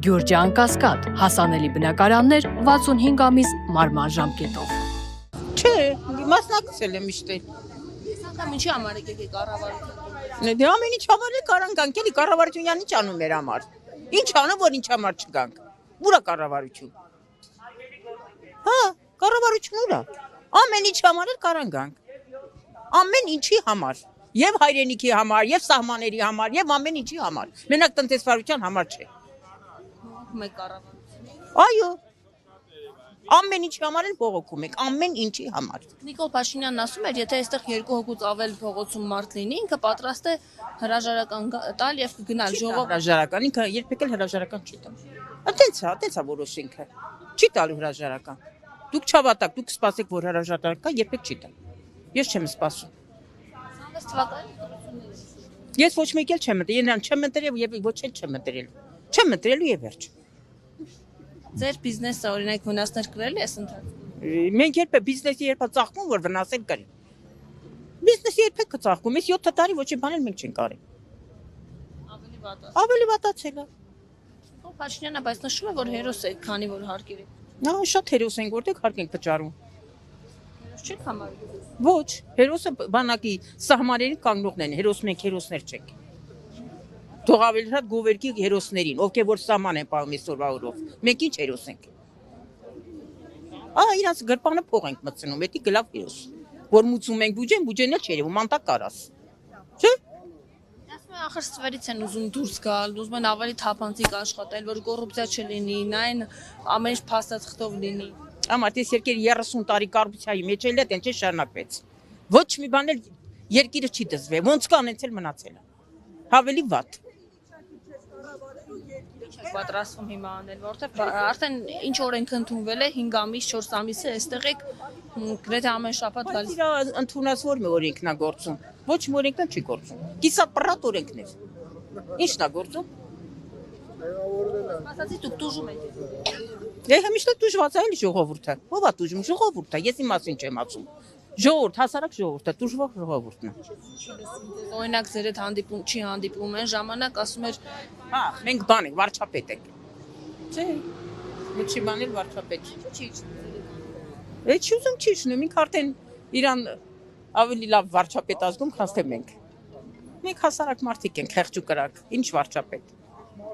Գյուրջան Կասկադ, հասանելի բնակարաններ 65 ամիս մարման ժամկետով։ Չէ, մասնակցել եմ իշտել։ Անգամ ինչի համար եկեք կառավարություն։ Դե ամեն ինչ համար է կարան գանք, էլի կառավարությունյան ինչ անում մեր համար։ Ինչ անում, որ ինչ համար չգանք։ Ուրա կառավարություն։ Հա, կառավարություն ուրա։ Ամեն ինչ համար էլ կարան գանք։ Ամեն ինչի համար։ Եվ հայրենիքի համար, եւ սահմանների համար, եւ ամեն ինչի համար։ Մենակ տնտեսվարության համար չէ։ Մեկ կառավարություն։ Այո։ Ամեն ինչի համար էլ բողոքում եք, ամեն ինչի համար։ Նիկոլ Փաշինյանն ասում էր, եթե այստեղ երկու հոգուց ավել փողոցում մարդ լինի, ինքը պատրաստ է հրաժարական տալ եւ կգնալ ժողով։ Հրաժարական, ինքը երբեք էլ հրաժարական չի տա։ Այդտենց է որոշ ինքը։ Չի տալու հրաժարական։ Դուք չավատակ, դուք սպասեք, որ հրաժարական երբեք չի տա։ Ես չեմ սպասում։ Ես ոչ մեկ էլ չեմ մտել, իրան չեմ մտել եւ ոչ էլ չեմ մտել։ Չեմ մտելու եւ վերջ։ Ձեր բիզնեսը օրինակ վնասներ կրել է այս ընթացքում։ Մենք երբ է բիզնեսի երբ է ծաղկում, որ վնասել կրի։ Բիզնեսի երբեք կծաղկում, ես 7 տարի ոչ մի բան էլ մենք չենք արել։ Ավելի վատ է։ Ավելի վատացել է։ Նիկոլ Փաշինյանը բայց նշում է, որ հերոս է, քանի որ հարկերի։ Նա շատ հերոս ենք, որտեղ հարկ ենք վճարում։ Հերոս չեք համարում։ Ոչ, հերոսը բանակի սահմաններին կանգնողն են, հերոս մենք հերոսներ չենք։ Թող ավելի շատ գովերքի հերոսներին, ովքեր որ սահման են պահում այսօրվա օրով։ Մենք ինչ հերոս ենք։ Իրանց գրպանը փող ենք մտցնում, էդի գլավ հերոս։ Որ մուծում ենք բուջեն էլ չերևում, մանտակ կարաս։ Չէ՞։ Ասում են ախր ստվերից են ուզում դուրս գալ, ուզում են ավելի թափանցիկ աշխատել, որ կոռուպցիա չլինի, նայն ամեն ինչ փաստաթղթով լինի։ Ամառ դες երկիր 30 տարի կառուցիայի մեջ էլ է, տենց է շարունակվեց։ Ոչ մի բան էլ երկիրը չի դզվել, ոնց կան հենց էլ մնացել է։ Ավելի վատ։ Պատրաստվում հիմա անել, որովհետև արդեն ինչ օրենք ընդունվել է 5 ամիս, 4 ամիս է, այստեղ եք գրեթե ամեն շաբաթ գալիս։ Իրա ընդունած որ մի օրենքն է գործում։ Ոչ մի օրենքն չի գործում։ Կիսապռատ օրենքն է։ Ի՞նչն է գործում։ Ասացի դուք դուժում եք։ Դե միշտ դուժված է ժողովուրդը։ Ո՞վ է դուժում ժողովուրդը։ Ես իմ մասին չեմ ասում։ Ժողովուրդ, հասարակ ժողովուրդը, դուժվող ժողովուրդն է։ Օրինակ ձեր հետ հանդիպում չի հանդիպում են ժամանակ ասում էր Հա, մենք բան ենք, վարչապետ ենք։ Չէ։ Ոչ մի բան էլ վարչապետ չի։ Չի ուզում չի շնում, ինք արդեն իրան ավելի լավ վարչապետ ազգում, քան թե մենք։ Մենք հասարակ մարդիկ ենք, խեղճ ու կրակ, ինչ վարչապետ։